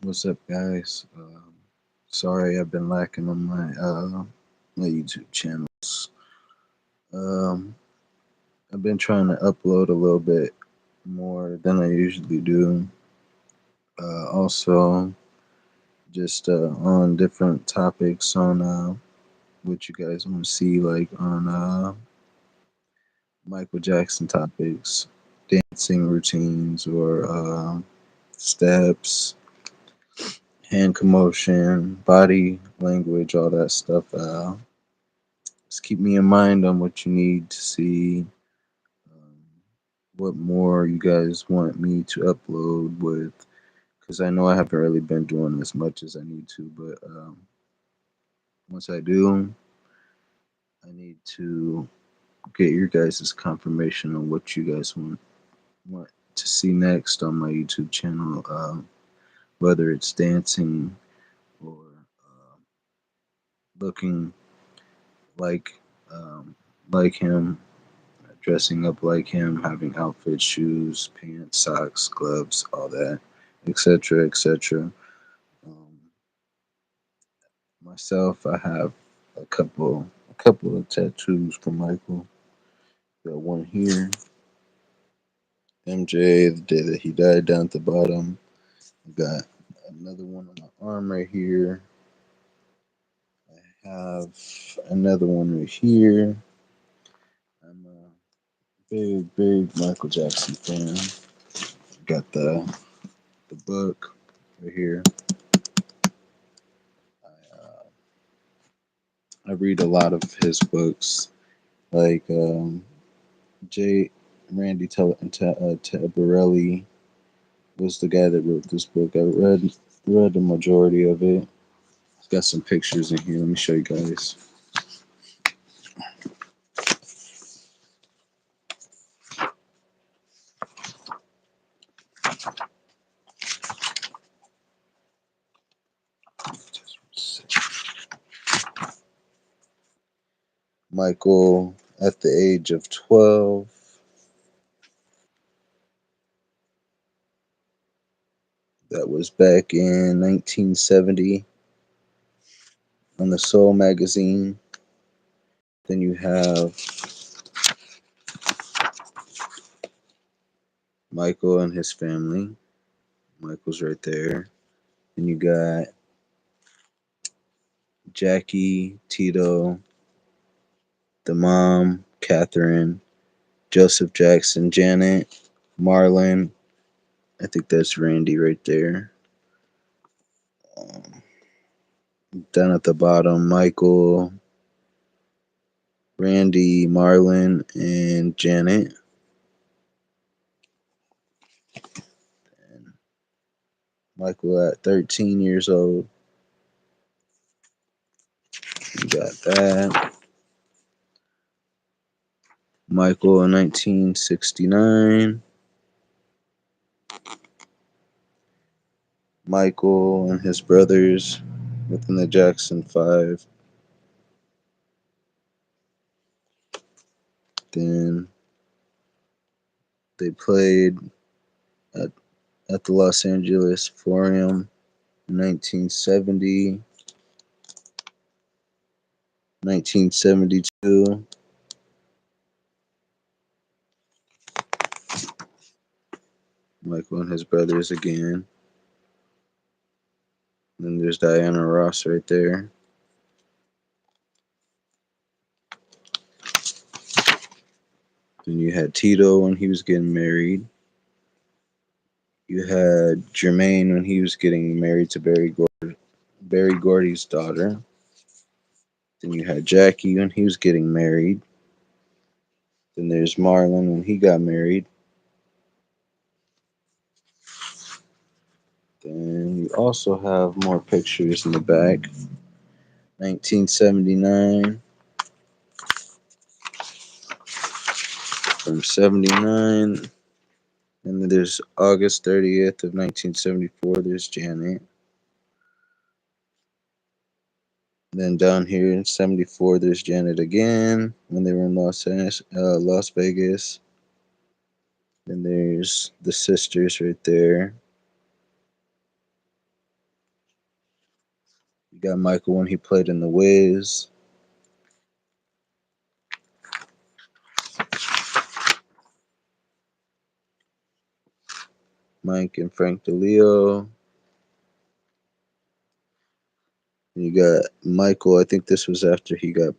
What's up, guys? Sorry, I've been lacking on my YouTube channels. Um, I've been trying to upload a little bit more than I usually do. Also, just on different topics on what you guys want to see, like on Michael Jackson topics, dancing routines, or steps, hand commotion, body language, all that stuff. Just keep me in mind on what you need to see, um, what more you guys want me to upload with, because I know I haven't really been doing as much as I need to, but once I do, I need to get your guys' confirmation on what you guys want to see next on my YouTube channel, whether it's dancing or looking like um, like him, dressing up like him, having outfits, shoes, pants, socks, gloves, all that, etc., etc. Um, Myself, I have a couple of tattoos for Michael. Got one here, MJ, the day that he died, down at the bottom. I got another one on my arm right here. I have another one right here. I'm a big Michael Jackson fan. Got the book right here. I read a lot of his books, like J. Tabarelli was the guy that wrote this book. I read the majority of it. It's got some pictures in here. Let me show you guys. Michael at the age of 12. That was back in 1970 on the Soul magazine. Then you have Michael and his family. Michael's right there. Then you got Jackie, Tito, the mom, Catherine, Joseph Jackson, Janet, Marlon. I think that's Randy right there. Um, Down at the bottom, Michael, Randy, Marlon, and Janet. And Michael at 13 years old. You got that. Michael in 1969. Michael and his brothers within the Jackson 5. Then they played at, at the Los Angeles Forum in 1970, 1972. Michael and his brothers again. Then there's Diana Ross right there. Then you had Tito when he was getting married. You had Jermaine when he was getting married to Barry Gordy's daughter. Then you had Jackie when he was getting married. Then there's Marlon when he got married. Then you also have more pictures in the back. 1979. From 79. And then there's August 30th of 1974. There's Janet. Then down here in 74, there's Janet again when they were in Las Vegas. Then there's the sisters right there. You got Michael when he played in The Wiz, Mike and Frank DeLeo. You got Michael. I think it was after he got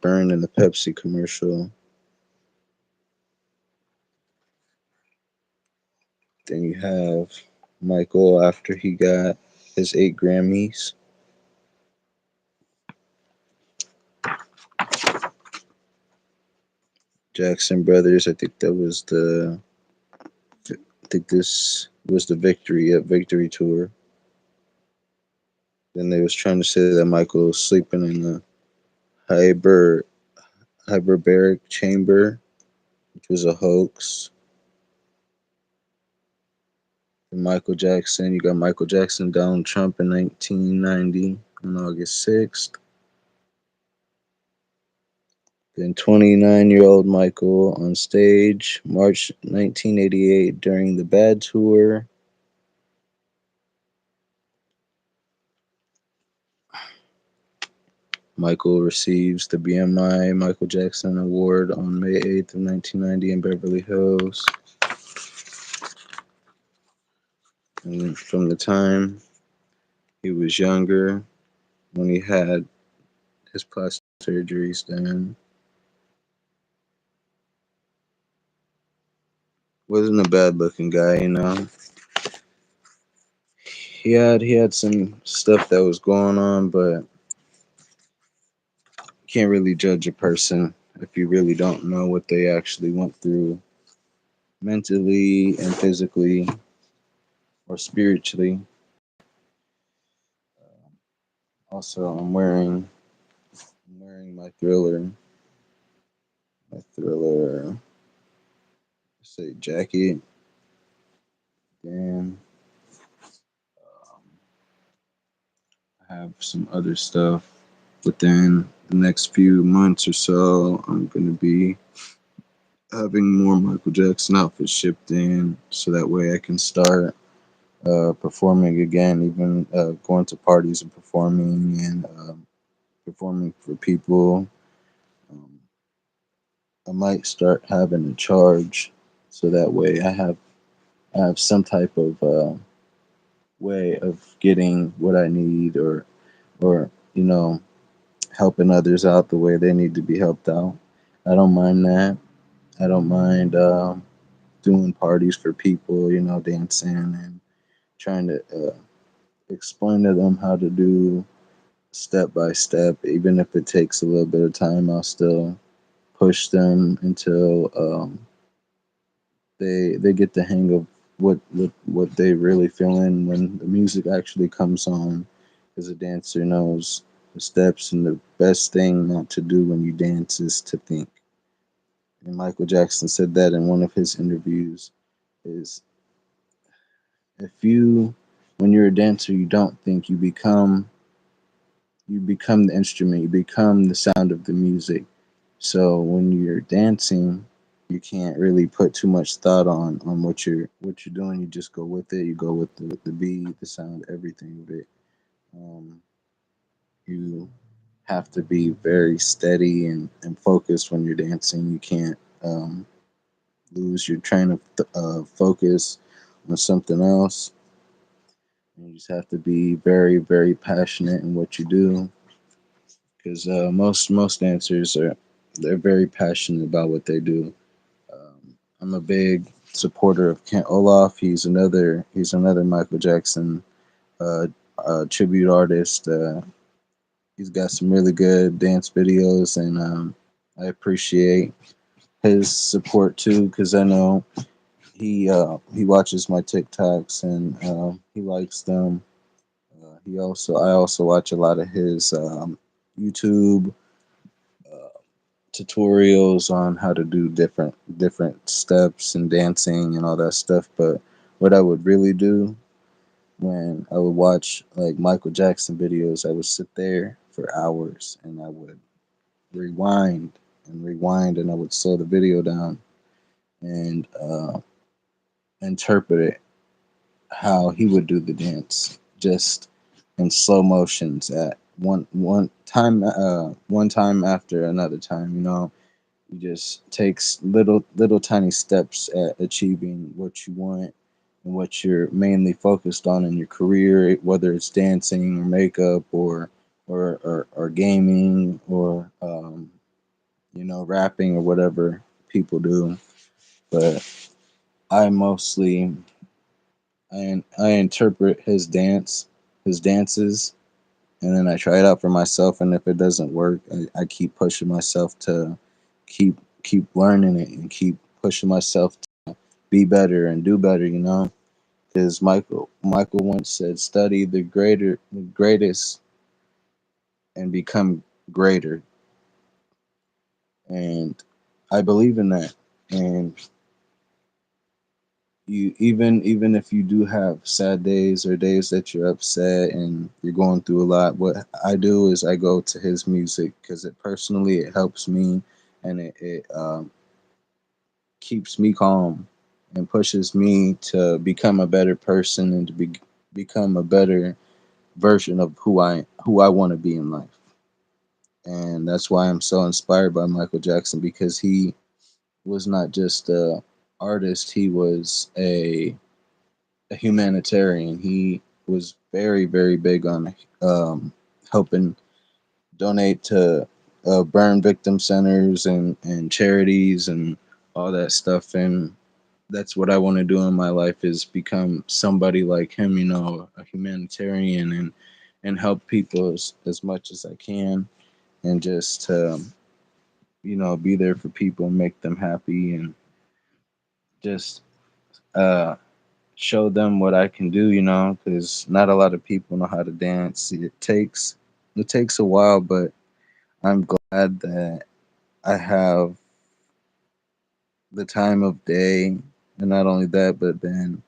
burned in the Pepsi commercial. Then you have Michael after he got his 8 Grammys. Jackson Brothers. I think this was the Victory tour. Then they was trying to say that Michael was sleeping in the hyper hyperbaric chamber, which was a hoax. And you got Michael Jackson, Donald Trump in 1990 on August 6th. Then 29-year-old Michael on stage, March 1988 during the Bad Tour. Michael receives the BMI Michael Jackson Award on May 8th of 1990 in Beverly Hills. And from the time he was younger, when he had his plastic surgeries done, wasn't a bad looking guy, you know. He had some stuff that was going on, but you can't really judge a person if you really don't know what they actually went through mentally and physically or spiritually. Also, I'm wearing my Thriller, say jacket. And I have some other stuff within the next few months or so. I'm gonna be having more Michael Jackson outfits shipped in, so that way I can start performing again, even going to parties and performing and performing for people. Um, I might start having a charge, so that way I have some type of way of getting what I need, or you know, helping others out the way they need to be helped out. I don't mind that. I don't mind doing parties for people, you know, dancing and trying to explain to them how to do step by step. Even if it takes a little bit of time, I'll still push them until they get the hang of what they really feeling when the music actually comes on. Because a dancer knows the steps, and the best thing not to do when you dance is to think. And Michael Jackson said that in one of his interviews. Is if you when you're a dancer, you don't think, you become the instrument, you become the sound of the music. So when you're dancing, you can't really put too much thought on what you're doing. You just go with it. You go with the beat, the sound, everything of it. Um, you have to be very steady and focused when you're dancing. You can't lose your train of focus on something else. You just have to be very, very passionate in what you do, because most dancers they're very passionate about what they do. I'm a big supporter of Kent Olaf. He's another Michael Jackson uh, tribute artist. He's got some really good dance videos, and I appreciate his support too, because I know he watches my TikToks and he likes them. I also watch a lot of his YouTube tutorials on how to do different steps and dancing and all that stuff. But what I would really do when I would watch like Michael Jackson videos, I would sit there for hours and I would rewind and rewind, and I would slow the video down and interpret it how he would do the dance. Just in slow motions at one time after another time. You just takes little tiny steps at achieving what you want and what you're mainly focused on in your career, whether it's dancing or makeup or gaming or rapping or whatever people do. But I mostly I interpret his dances, and then I try it out for myself. And if it doesn't work, I keep pushing myself to keep keep learning it and keep pushing myself to be better and do better. Because Michael once said, "Study the greatest, and become greater." And I believe in that. And even if you do have sad days or days that you're upset and you're going through a lot, what I do is I go to his music because it helps me, and it keeps me calm and pushes me to become a better person and to become a better version of who I want to be in life. And that's why I'm so inspired by Michael Jackson, because he was not just a artist, he was a humanitarian. He was very, very big on helping donate to burn victim centers and charities and all that stuff. And that's what I want to do in my life, is become somebody like him, a humanitarian, and help people as much as I can, and just be there for people and make them happy, and just uh, show them what I can do, because not a lot of people know how to dance. It takes a while, but I'm glad that I have the time of day, and not only that, but then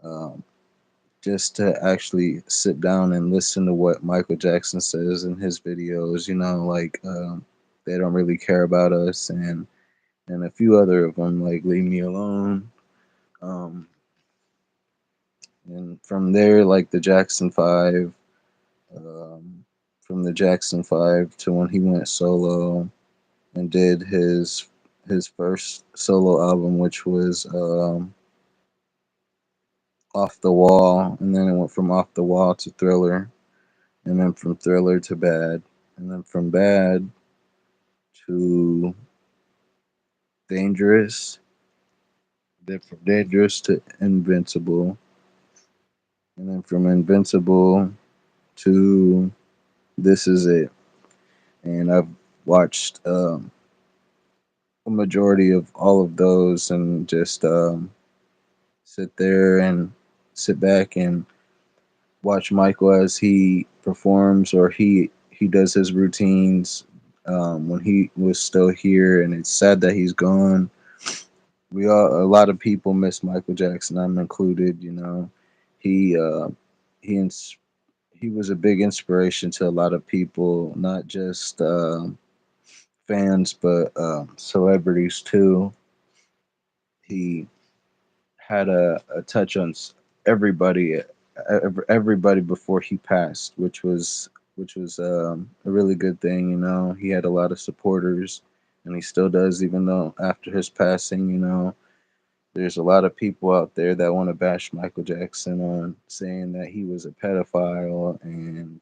um, just to actually sit down and listen to what Michael Jackson says in his videos. Like they don't really care about us, and a few other of them, like "Leave Me Alone." Um, and from there, like the Jackson Five. um, from the Jackson Five to when he went solo and did his first solo album, which was Off the Wall, and then it went from Off the Wall to Thriller, and then from Thriller to Bad, and then from Bad to Dangerous, then from Dangerous to Invincible, and then from Invincible to This Is It. And I've watched a majority of all of those, and just sit there and sit back and watch Michael as he performs, or he does his routines when he was still here. And it's sad that he's gone. A lot of people miss Michael Jackson. I'm included. He uh, he ins- he was a big inspiration to a lot of people, not just fans, but celebrities too. He had a touch on everybody, everybody before he passed, which was a really good thing. He had a lot of supporters, and he still does, even though after his passing. There's a lot of people out there that want to bash Michael Jackson on saying that he was a pedophile, and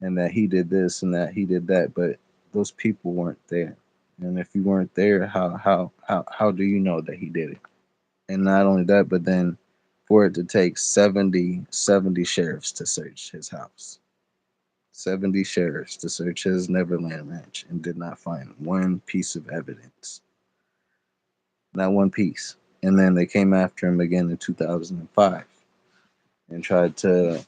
that he did this and that he did that, but those people weren't there. And if you weren't there, how do you know that he did it? And not only that, but then for it to take 70 sheriffs to search his house. 70 sheriffs to search his Neverland Ranch and did not find one piece of evidence. Not one piece. And then they came after him again in 2005 and tried to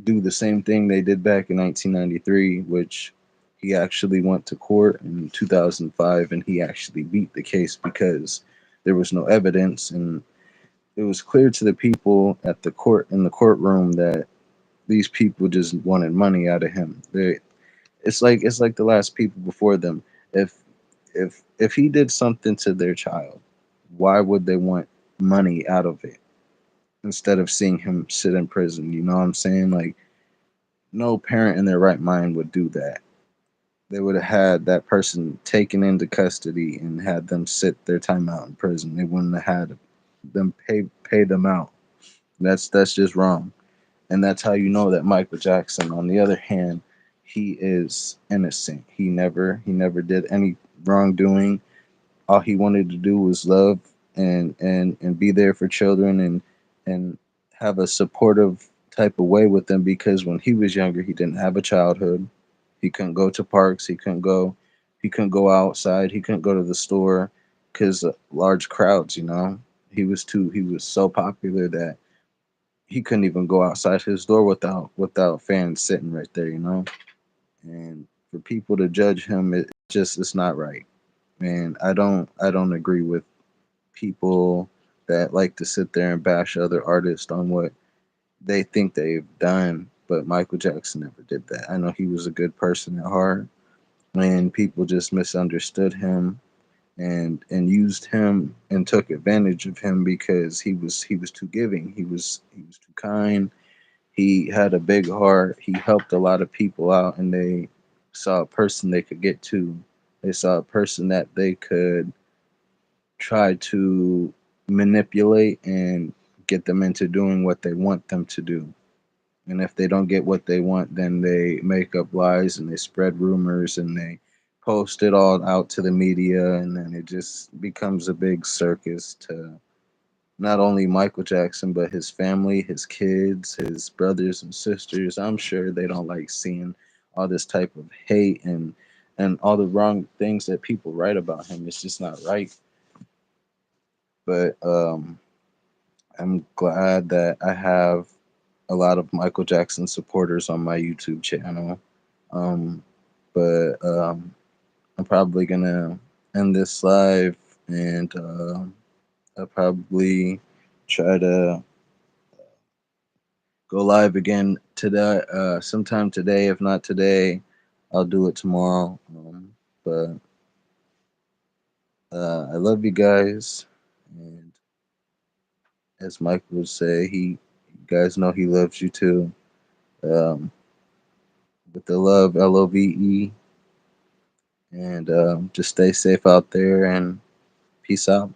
do the same thing they did back in 1993, which he actually went to court in 2005, and he actually beat the case because there was no evidence. And it was clear to the people at the court in the courtroom that these people just wanted money out of him. It's like the last people before them. If if he did something to their child, why would they want money out of it instead of seeing him sit in prison? You know what I'm saying? Like No parent in their right mind would do that. They would have had that person taken into custody and had them sit their time out in prison. They wouldn't have had them pay them out. That's just wrong. And that's how you know that Michael Jackson, on the other hand, he is innocent. He never did any wrongdoing. All he wanted to do was love and be there for children and have a supportive type of way with them, because when he was younger he didn't have a childhood. He couldn't go to parks, he couldn't go outside, he couldn't go to the store because large crowds, he was so popular that he couldn't even go outside his door without fans sitting right there. And for people to judge him, it's not right. And I don't agree with people that like to sit there and bash other artists on what they think they've done. But Michael Jackson never did that. I know he was a good person at heart, and people just misunderstood him and used him and took advantage of him because he was too giving. He was too kind. He had a big heart. He helped a lot of people out, and they saw a person they could get to. They saw a person that they could try to manipulate and get them into doing what they want them to do. And if they don't get what they want, then they make up lies and they spread rumors and they post it all out to the media. And then it just becomes a big circus to not only Michael Jackson, but his family, his kids, his brothers and sisters. I'm sure they don't like seeing all this type of hate and all the wrong things that people write about him. It's just not right. But I'm glad that I have a lot of Michael Jackson supporters on my YouTube channel. Um, but I'm probably gonna end this live, and I'll probably try to go live again today, sometime today. If not today, I'll do it tomorrow. But I love you guys, and as Michael would say, you guys know he loves you too. Um, with the love, LOVE, and just stay safe out there and peace out.